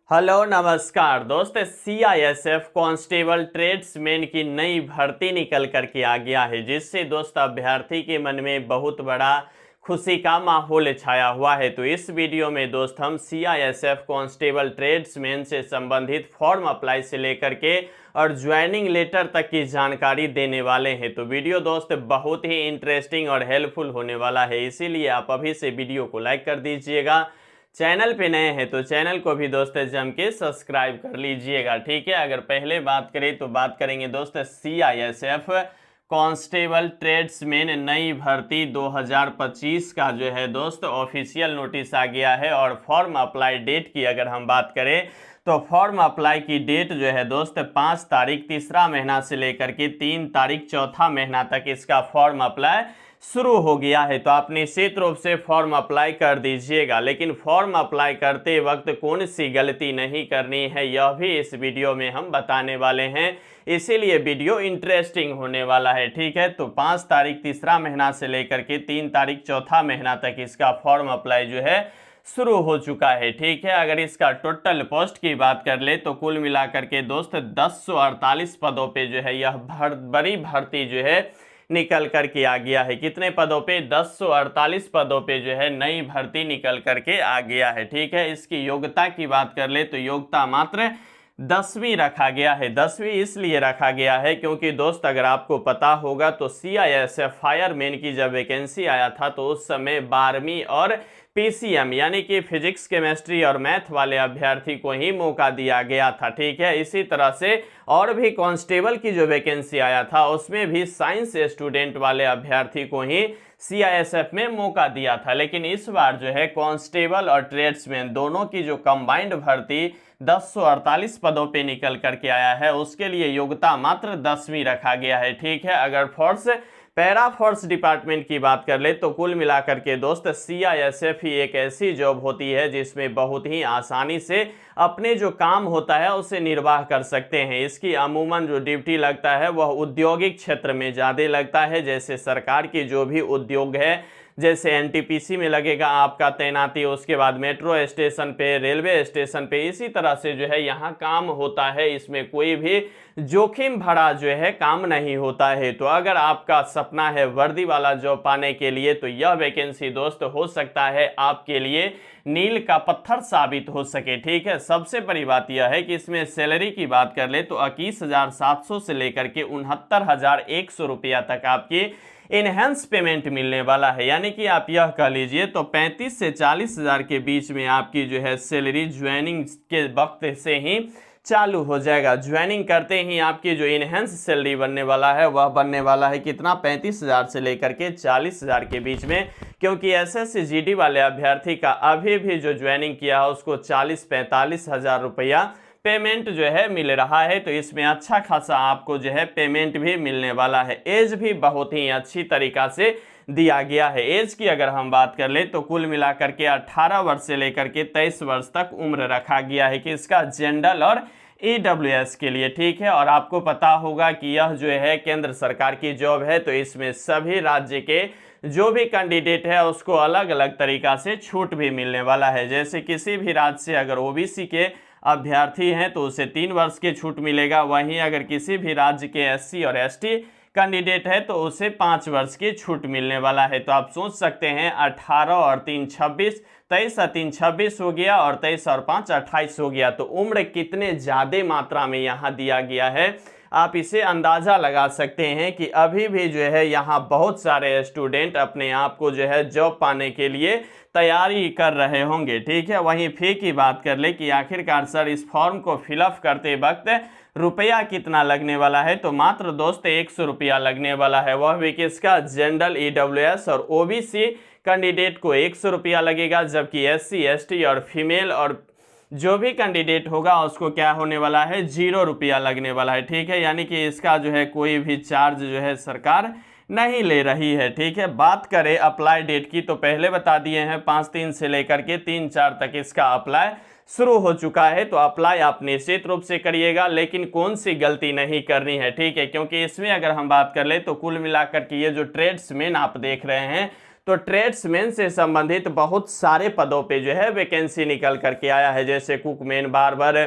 Hello नमस्कार दोस्त। CISF constable tradesman की नई भर्ती निकल कर के आ गया है, जिससे दोस्त अभ्यर्थी के मन में बहुत बड़ा खुशी का माहौल छाया हुआ है। तो इस वीडियो में दोस्त हम सीआईएसएफ कांस्टेबल ट्रेड्समैन से संबंधित फॉर्म अप्लाई से लेकर के और ज्वाइनिंग लेटर तक की जानकारी देने वाले हैं। तो वीडियो दोस्त बहुत ही इंटरेस्टिंग और हेल्पफुल होने वाला है, इसीलिए आप अभी से वीडियो को लाइक कर दीजिएगा। चैनल पे नए हैं तो चैनल को भी दोस्त जम के सब्सक्राइब कर लीजिएगा, ठीक है। अगर पहले बात करें तो बात करेंगे दोस्त सीआईएसएफ कांस्टेबल ट्रेड्समैन नई भर्ती 2025 का जो है दोस्त ऑफिशियल नोटिस आ गया है। और फॉर्म अप्लाई डेट की अगर हम बात करें तो फॉर्म अप्लाई की डेट जो है दोस्त 5 तारीख तीसरा महीना से लेकर के 3 तारीख चौथा महीना तक इसका फॉर्म अप्लाई शुरू हो गया है। तो आप निश्चित रूप से फॉर्म अप्लाई कर दीजिएगा, लेकिन फॉर्म अप्लाई करते वक्त कौन सी गलती नहीं करनी है यह भी इस वीडियो में हम बताने वाले हैं, इसीलिए वीडियो इंटरेस्टिंग होने वाला है, ठीक है। तो 5 तारीख तीसरा महीना से लेकर के 3 तारीख चौथा महीना तक इसका फॉर्म अप्लाई जो है शुरू हो चुका है, ठीक है। अगर इसका टोटल पोस्ट की बात कर ले तो कुल मिलाकर के दोस्त 1048 पदों पे जो है यह बड़ी भर्ती जो है निकल करके आ गया है। कितने पदों पे? 1048 पदों पे जो है नई भर्ती निकल करके आ गया है, ठीक है। इसकी योग्यता की बात कर ले तो योग्यता मात्र 10वीं रखा गया है। 10वीं इसलिए रखा गया है क्योंकि दोस्त अगर आपको पता होगा तो सीआईएसएफ फायरमैन की जब वैकेंसी आया था तो उस समय 12वीं और पीसीएम यानी कि फिजिक्स केमिस्ट्री और मैथ वाले अभ्यर्थी को ही मौका दिया गया था, ठीक है। इसी तरह से और भी कांस्टेबल की जो वैकेंसी आया था उसमें भी साइंस स्टूडेंट वाले अभ्यर्थी को ही सीआईएसएफ में मौका दिया था। लेकिन इस बार जो है कांस्टेबल और ट्रेड्समैन दोनों की जो कंबाइंड भर्ती 1048 पदों पे निकल करके आया है, उसके लिए योग्यता मात्र 10वीं रखा गया है, ठीक है। अगर फोर्स पैरा फोर्स डिपार्टमेंट की बात कर ले तो कुल मिलाकर के दोस्त सीआईएसएफ ही एक ऐसी जॉब होती है जिसमें बहुत ही आसानी से अपने जो काम होता है उसे निर्वाह कर सकते हैं। इसकी अमूमन जो ड्यूटी लगता है वह औद्योगिक क्षेत्र में ज़्यादा लगता है, जैसे सरकार की जो भी उद्योग है, जैसे एनटीपीसी में लगेगा आपका तैनाती, उसके बाद मेट्रो स्टेशन पे, रेलवे स्टेशन पे, इसी तरह से जो है यहाँ काम होता है। इसमें कोई भी जोखिम भरा जो है काम नहीं होता है। तो अगर आपका सपना है वर्दी वाला जॉब पाने के लिए तो यह वैकेंसी दोस्त हो सकता है आपके लिए नील का पत्थर साबित हो सके, ठीक है। सबसे बड़ी बात यह है कि इसमें सैलरी की बात कर ले तो 21,700 से लेकर के 69,100 रुपया तक आपकी इनहेंस पेमेंट मिलने वाला है। यानी कि आप यह कह लीजिए तो 35 से 40 हज़ार के बीच में आपकी जो है सैलरी ज्वाइनिंग के वक्त से ही चालू हो जाएगा। ज्वाइनिंग करते ही आपकी जो इनहेंस सैलरी बनने वाला है वह बनने वाला है कितना? 35,000 से लेकर के 40,000 के बीच में, क्योंकि एसएससी जीडी वाले अभ्यर्थी का अभी भी जो ज्वाइनिंग किया है उसको 40-45 हज़ार रुपया पेमेंट जो है मिल रहा है। तो इसमें अच्छा खासा आपको जो है पेमेंट भी मिलने वाला है। एज भी बहुत ही अच्छी तरीका से दिया गया है। एज की अगर हम बात कर ले तो कुल मिलाकर के 18 वर्ष से लेकर के 23 वर्ष तक उम्र रखा गया है कि इसका जनरल और ईडब्ल्यूएस के लिए, ठीक है। और आपको पता होगा कि यह जो है केंद्र सरकार की जॉब है, तो इसमें सभी राज्य के जो भी कैंडिडेट है उसको अलग अलग तरीका से छूट भी मिलने वाला है। जैसे किसी भी राज्य से अगर ओबीसी के अभ्यर्थी हैं तो उसे 3 वर्ष की छूट मिलेगा, वहीं अगर किसी भी राज्य के एससी और एसटी कैंडिडेट है तो उसे 5 वर्ष की छूट मिलने वाला है। तो आप सोच सकते हैं 18 और 3 26, 23 और 3 26 हो गया और 23 और 5 28 हो गया। तो उम्र कितने ज़्यादा मात्रा में यहाँ दिया गया है आप इसे अंदाज़ा लगा सकते हैं कि अभी भी जो है यहाँ बहुत सारे स्टूडेंट अपने आप को जो है जॉब पाने के लिए तैयारी कर रहे होंगे, ठीक है। वहीं फी की बात कर ले कि आखिरकार सर इस फॉर्म को फिलअप करते वक्त रुपया कितना लगने वाला है, तो मात्र दोस्त 100 रुपया लगने वाला है। वह भी किसका? जनरल, ईडब्ल्यूएस और ओबीसी कैंडिडेट को 100 रुपया लगेगा, जबकि एससी एसटी और फीमेल और जो भी कैंडिडेट होगा उसको क्या होने वाला है? 0 रुपया लगने वाला है, ठीक है। यानी कि इसका जो है कोई भी चार्ज जो है सरकार नहीं ले रही है, ठीक है। बात करें अप्लाई डेट की तो पहले बता दिए हैं 5/3 से लेकर के 3/4 तक इसका अप्लाई शुरू हो चुका है। तो अप्लाई आप निश्चित रूप से करिएगा, लेकिन कौन सी गलती नहीं करनी है, ठीक है। क्योंकि इसमें अगर हम बात कर ले तो कुल मिलाकर के ये जो ट्रेड्समैन आप देख रहे हैं तो ट्रेड्समैन से संबंधित बहुत सारे पदों पे जो है वैकेंसी निकल करके आया है, जैसे कुकमैन, बार्बर,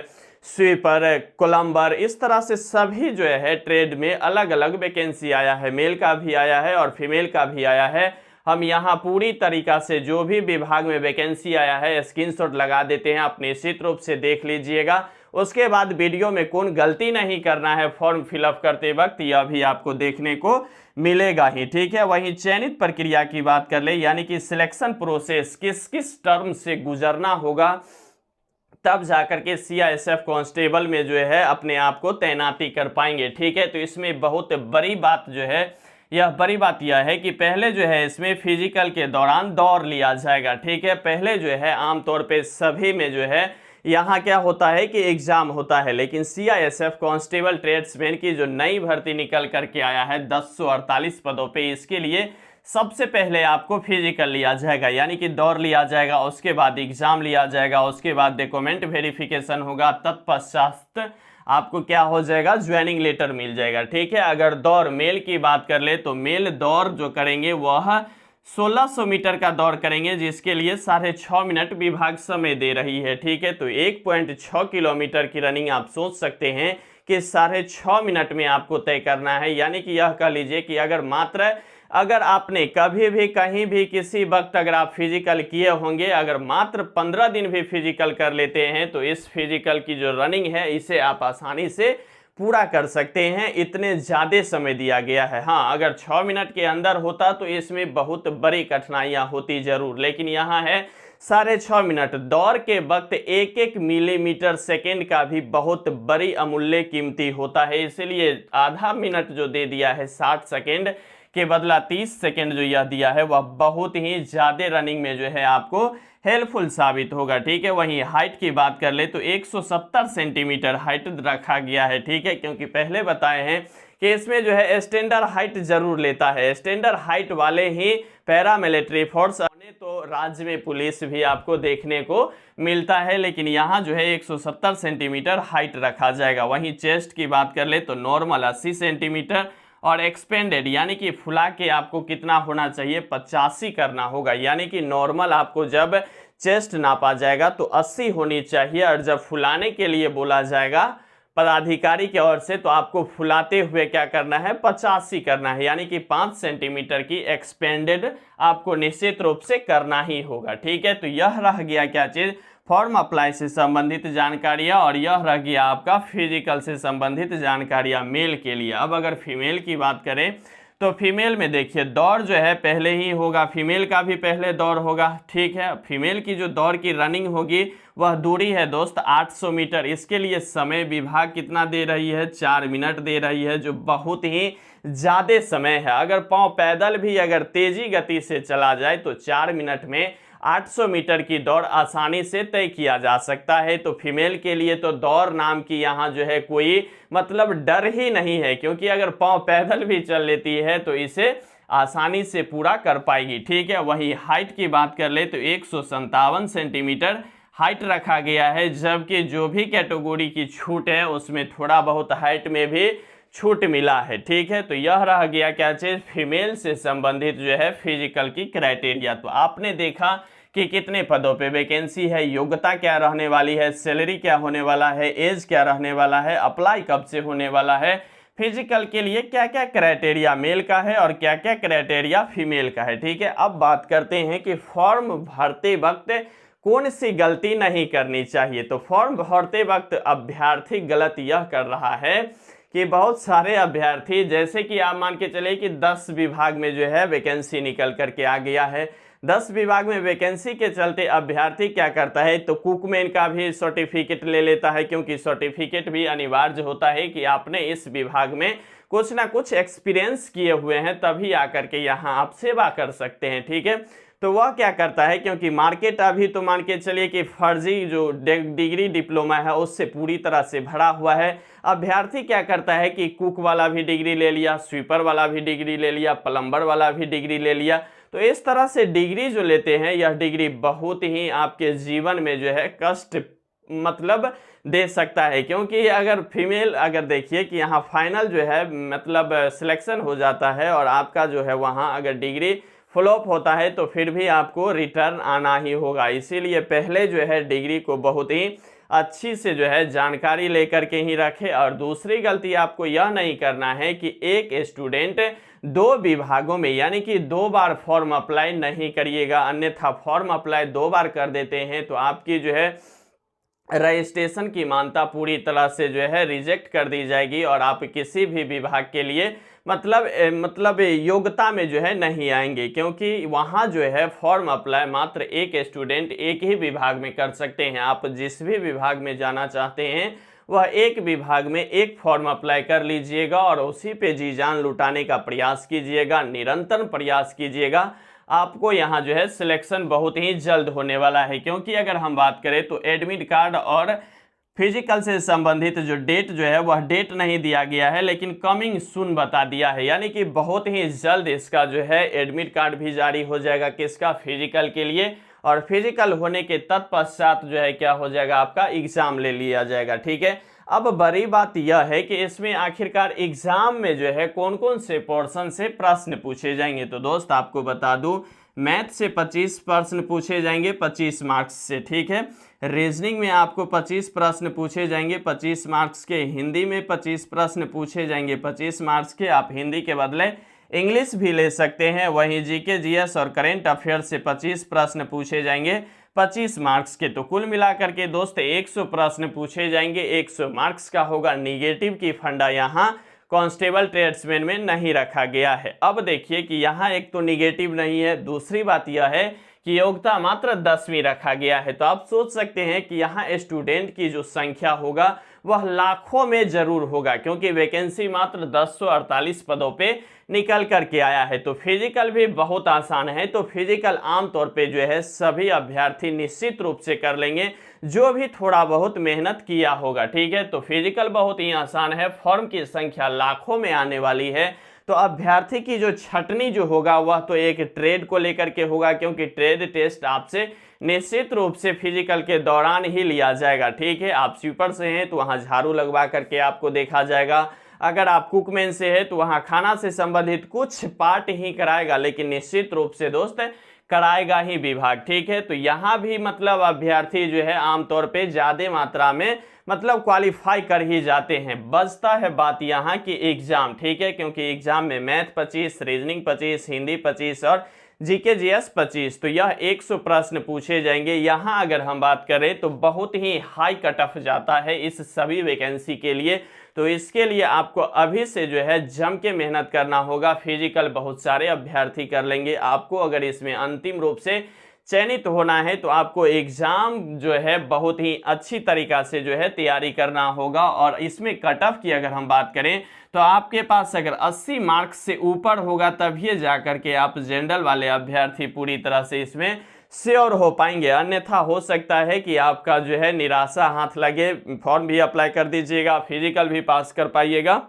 स्वीपर, कोलंबर, इस तरह से सभी जो है ट्रेड में अलग अलग वैकेंसी आया है। मेल का भी आया है और फीमेल का भी आया है। हम यहाँ पूरी तरीका से जो भी विभाग में वैकेंसी आया है स्क्रीनशॉट लगा देते हैं, आप निश्चित रूप से देख लीजिएगा। उसके बाद वीडियो में कौन गलती नहीं करना है फॉर्म फिलअप करते वक्त, यह भी आपको देखने को मिलेगा ही, ठीक है। वहीं चयनित प्रक्रिया की बात कर ले, यानी कि सिलेक्शन प्रोसेस किस किस टर्म से गुजरना होगा, तब जाकर के सीआईएसएफ कांस्टेबल में जो है अपने आप को तैनाती कर पाएंगे, ठीक है। तो इसमें बहुत बड़ी बात जो है, यह बड़ी बात यह है कि पहले जो है इसमें फिजिकल के दौरान दौड़ लिया जाएगा, ठीक है। पहले जो है आमतौर पे सभी में जो है यहाँ क्या होता है कि एग्जाम होता है, लेकिन सीआईएसएफ कांस्टेबल ट्रेड्समैन की जो नई भर्ती निकल करके आया है 1048 पदों पे, इसके लिए सबसे पहले आपको फिजिकल लिया जाएगा, यानी कि दौड़ लिया जाएगा, उसके बाद एग्जाम लिया जाएगा, उसके बाद डॉक्यूमेंट वेरिफिकेशन होगा, तत्पश्चात आपको क्या हो जाएगा, ज्वाइनिंग लेटर मिल जाएगा, ठीक है। अगर दौड़ मेल की बात कर ले तो मेल दौड़ जो करेंगे वह 1600 मीटर का दौड़ करेंगे, जिसके लिए 6.5 मिनट विभाग समय दे रही है, ठीक है। तो 1.6 किलोमीटर की रनिंग आप सोच सकते हैं कि 6.5 मिनट में आपको तय करना है। यानी कि यह कह लीजिए कि अगर आपने कभी भी कहीं भी किसी वक्त अगर आप फिजिकल किए होंगे, अगर मात्र 15 दिन भी फिजिकल कर लेते हैं तो इस फिजिकल की जो रनिंग है इसे आप आसानी से पूरा कर सकते हैं, इतने ज़्यादा समय दिया गया है। हाँ, अगर 6 मिनट के अंदर होता तो इसमें बहुत बड़ी कठिनाइयाँ होती जरूर, लेकिन यहाँ है 6.5 मिनट। दौड़ के वक्त 1-1 मिलीमीटर सेकेंड का भी बहुत बड़ी अमूल्य कीमती होता है, इसलिए आधा मिनट जो दे दिया है 60 सेकेंड के बदला 30 सेकेंड जो यह दिया है वह बहुत ही ज़्यादा रनिंग में जो है आपको हेल्पफुल साबित होगा, ठीक है। वहीं हाइट की बात कर ले तो 170 सेंटीमीटर हाइट रखा गया है, ठीक है, क्योंकि पहले बताए हैं कि इसमें जो है स्टैंडर्ड हाइट जरूर लेता है, स्टैंडर्ड हाइट वाले ही पैरामिलिट्री फोर्स, तो राज्य में पुलिस भी आपको देखने को मिलता है, लेकिन यहाँ जो है 170 सेंटीमीटर हाइट रखा जाएगा। वहीं चेस्ट की बात कर ले तो नॉर्मल 80 सेंटीमीटर और एक्सपेंडेड यानी कि फुला के आपको कितना होना चाहिए, 85 करना होगा। यानी कि नॉर्मल आपको जब चेस्ट नापा जाएगा तो 80 होनी चाहिए, और जब फुलाने के लिए बोला जाएगा पदाधिकारी की ओर से तो आपको फुलाते हुए क्या करना है, 85 करना है, यानी कि 5 सेंटीमीटर की एक्सपेंडेड आपको निश्चित रूप से करना ही होगा, ठीक है। तो यह रह गया क्या चीज, फॉर्म अप्लाई से संबंधित जानकारियां, और यह रह गया आपका फिजिकल से संबंधित जानकारियां मेल के लिए। अब अगर फीमेल की बात करें तो फीमेल में देखिए दौड़ जो है पहले ही होगा, फीमेल का भी पहले दौड़ होगा, ठीक है। फीमेल की जो दौड़ की रनिंग होगी वह दूरी है दोस्त 800 मीटर। इसके लिए समय विभाग कितना दे रही है, 4 मिनट दे रही है, जो बहुत ही ज़्यादा समय है। अगर पाँव पैदल भी अगर तेजी गति से चला जाए तो 4 मिनट में 800 मीटर की दौड़ आसानी से तय किया जा सकता है। तो फीमेल के लिए तो दौड़ नाम की यहाँ जो है कोई मतलब डर ही नहीं है, क्योंकि अगर पाँव पैदल भी चल लेती है तो इसे आसानी से पूरा कर पाएगी, ठीक है। वही हाइट की बात कर ले तो 157 सेंटीमीटर हाइट रखा गया है, जबकि जो भी कैटेगरी की छूट है उसमें थोड़ा बहुत हाइट में भी छूट मिला है, ठीक है। तो यह रह गया क्या चीज, फीमेल से संबंधित जो है फिजिकल की क्राइटेरिया। तो आपने देखा कि कितने पदों पे वैकेंसी है, योग्यता क्या रहने वाली है, सैलरी क्या होने वाला है, एज क्या रहने वाला है, अप्लाई कब से होने वाला है, फिजिकल के लिए क्या क्या क्राइटेरिया मेल का है और क्या क्या क्राइटेरिया फीमेल का है, ठीक है। अब बात करते हैं कि फॉर्म भरते वक्त कौन सी गलती नहीं करनी चाहिए। तो फॉर्म भरते वक्त अभ्यर्थी गलत यह कर रहा है कि बहुत सारे अभ्यर्थी, जैसे कि आप मान के चले कि 10 विभाग में जो है वैकेंसी निकल करके आ गया है, 10 विभाग में वैकेंसी के चलते अभ्यर्थी क्या करता है, तो कुकमैन का भी सर्टिफिकेट ले लेता है, क्योंकि सर्टिफिकेट भी अनिवार्य होता है कि आपने इस विभाग में कुछ ना कुछ एक्सपीरियंस किए हुए हैं, तभी आकर के यहाँ आप सेवा कर सकते हैं, ठीक है। तो वह क्या करता है, क्योंकि मार्केट अभी तो मान के चलिए कि फर्जी जो डिग्री डिप्लोमा है उससे पूरी तरह से भरा हुआ है। अभ्यर्थी क्या करता है कि कुक वाला भी डिग्री ले लिया, स्वीपर वाला भी डिग्री ले लिया, प्लम्बर वाला भी डिग्री ले लिया। तो इस तरह से डिग्री जो लेते हैं, यह डिग्री बहुत ही आपके जीवन में जो है कष्ट मतलब दे सकता है, क्योंकि अगर फीमेल अगर देखिए कि यहाँ फाइनल जो है मतलब सिलेक्शन हो जाता है और आपका जो है वहाँ अगर डिग्री फ्लॉप होता है तो फिर भी आपको रिटर्न आना ही होगा। इसीलिए पहले जो है डिग्री को बहुत ही अच्छी से जो है जानकारी लेकर के ही रखें। और दूसरी गलती आपको यह नहीं करना है कि एक स्टूडेंट 2 विभागों में यानी कि 2 बार फॉर्म अप्लाई नहीं करिएगा, अन्यथा फॉर्म अप्लाई 2 बार कर देते हैं तो आपकी जो है रजिस्ट्रेशन की मान्यता पूरी तरह से जो है रिजेक्ट कर दी जाएगी और आप किसी भी विभाग के लिए मतलब योग्यता में जो है नहीं आएंगे, क्योंकि वहाँ जो है फॉर्म अप्लाई मात्र एक स्टूडेंट एक ही विभाग में कर सकते हैं। आप जिस भी विभाग में जाना चाहते हैं वह एक विभाग में एक फॉर्म अप्लाई कर लीजिएगा और उसी पे जी जान लुटाने का प्रयास कीजिएगा, निरंतर प्रयास कीजिएगा। आपको यहाँ जो है सिलेक्शन बहुत ही जल्द होने वाला है, क्योंकि अगर हम बात करें तो एडमिट कार्ड और फिजिकल से संबंधित जो डेट जो है वह डेट नहीं दिया गया है, लेकिन कमिंग सून बता दिया है, यानी कि बहुत ही जल्द इसका जो है एडमिट कार्ड भी जारी हो जाएगा किसका, फिजिकल के लिए। और फिजिकल होने के तत्पश्चात जो है क्या हो जाएगा, आपका एग्जाम ले लिया जाएगा। ठीक है, अब बड़ी बात यह है कि इसमें आखिरकार एग्जाम में जो है कौन कौन से पोर्शन से प्रश्न पूछे जाएंगे। तो दोस्त आपको बता दूं, मैथ से 25 प्रश्न पूछे जाएंगे 25 मार्क्स से। ठीक है, रीजनिंग में आपको 25 प्रश्न पूछे जाएंगे 25 मार्क्स के, हिंदी में 25 प्रश्न पूछे जाएंगे 25 मार्क्स के, आप हिंदी के बदले इंग्लिश भी ले सकते हैं। वहीं जीके जीएस और करेंट अफेयर्स से 25 प्रश्न पूछे जाएंगे 25 मार्क्स के। तो कुल मिलाकर के दोस्त 100 प्रश्न पूछे जाएंगे, 100 मार्क्स का होगा। निगेटिव की फंडा यहाँ कांस्टेबल ट्रेड्समैन में नहीं रखा गया है। अब देखिए कि यहाँ एक तो निगेटिव नहीं है, दूसरी बात यह है कि योग्यता मात्र 10वीं रखा गया है। तो आप सोच सकते हैं कि यहाँ स्टूडेंट की जो संख्या होगा वह लाखों में जरूर होगा, क्योंकि वैकेंसी मात्र 1048 पदों पे निकल करके आया है। तो फिजिकल भी बहुत आसान है, तो फिजिकल आमतौर पे जो है सभी अभ्यर्थी निश्चित रूप से कर लेंगे जो भी थोड़ा बहुत मेहनत किया होगा। ठीक है, तो फिजिकल बहुत ही आसान है, फॉर्म की संख्या लाखों में आने वाली है। तो अभ्यर्थी की जो छटनी जो होगा वह तो एक ट्रेड को लेकर के होगा, क्योंकि ट्रेड टेस्ट आपसे निश्चित रूप से फिजिकल के दौरान ही लिया जाएगा। ठीक है, आप स्वीपर से हैं तो वहां झाड़ू लगवा करके आपको देखा जाएगा, अगर आप कुकमैन से है तो वहां खाना से संबंधित कुछ पार्ट ही कराएगा, लेकिन निश्चित रूप से दोस्त कराएगा ही विभाग। ठीक है, तो यहाँ भी मतलब अभ्यर्थी जो है आमतौर पे ज्यादा मात्रा में मतलब क्वालिफाई कर ही जाते हैं। बचता है बात यहाँ की एग्जाम। ठीक है, क्योंकि एग्जाम में मैथ 25, रीजनिंग 25, हिंदी 25 और जीके जीएस 25, तो यह 100 प्रश्न पूछे जाएंगे। यहाँ अगर हम बात करें तो बहुत ही हाई कट ऑफ जाता है इस सभी वैकेंसी के लिए। तो इसके लिए आपको अभी से जो है जम के मेहनत करना होगा। फिजिकल बहुत सारे अभ्यर्थी कर लेंगे, आपको अगर इसमें अंतिम रूप से चयनित होना है तो आपको एग्जाम जो है बहुत ही अच्छी तरीका से जो है तैयारी करना होगा। और इसमें कट ऑफ की अगर हम बात करें तो आपके पास अगर 80 मार्क्स से ऊपर होगा तभी जाकर के आप जनरल वाले अभ्यर्थी पूरी तरह से इसमें श्योर हो पाएंगे, अन्यथा हो सकता है कि आपका जो है निराशा हाथ लगे। फॉर्म भी अप्लाई कर दीजिएगा, फिजिकल भी पास कर पाइएगा,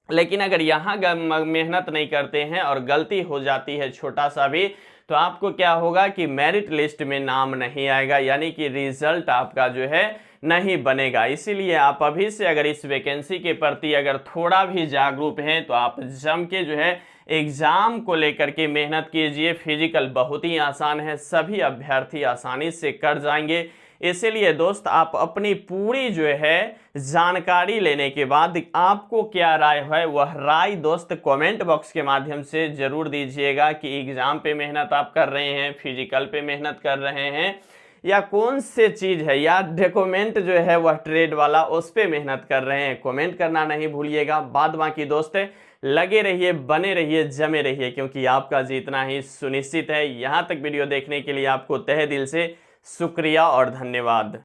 लेकिन अगर यहाँ मेहनत नहीं करते हैं और गलती हो जाती है छोटा सा भी, तो आपको क्या होगा कि मेरिट लिस्ट में नाम नहीं आएगा, यानी कि रिजल्ट आपका जो है नहीं बनेगा। इसीलिए आप अभी से अगर इस वैकेंसी के प्रति अगर थोड़ा भी जागरूक हैं तो आप जम के जो है एग्जाम को लेकर के मेहनत कीजिए। फिजिकल बहुत ही आसान है, सभी अभ्यर्थी आसानी से कर जाएंगे। इसीलिए दोस्त आप अपनी पूरी जो है जानकारी लेने के बाद आपको क्या राय है वह राय दोस्त कमेंट बॉक्स के माध्यम से जरूर दीजिएगा कि एग्जाम पे मेहनत आप कर रहे हैं, फिजिकल पे मेहनत कर रहे हैं, या कौन से चीज है, या डॉक्यूमेंट जो है वह ट्रेड वाला उस पे मेहनत कर रहे हैं। कमेंट करना नहीं भूलिएगा। बाद बाकी दोस्त लगे रहिए, बने रहिए, जमे रहिए, क्योंकि आपका जीतना ही सुनिश्चित है। यहाँ तक वीडियो देखने के लिए आपको तहे दिल से शुक्रिया और धन्यवाद।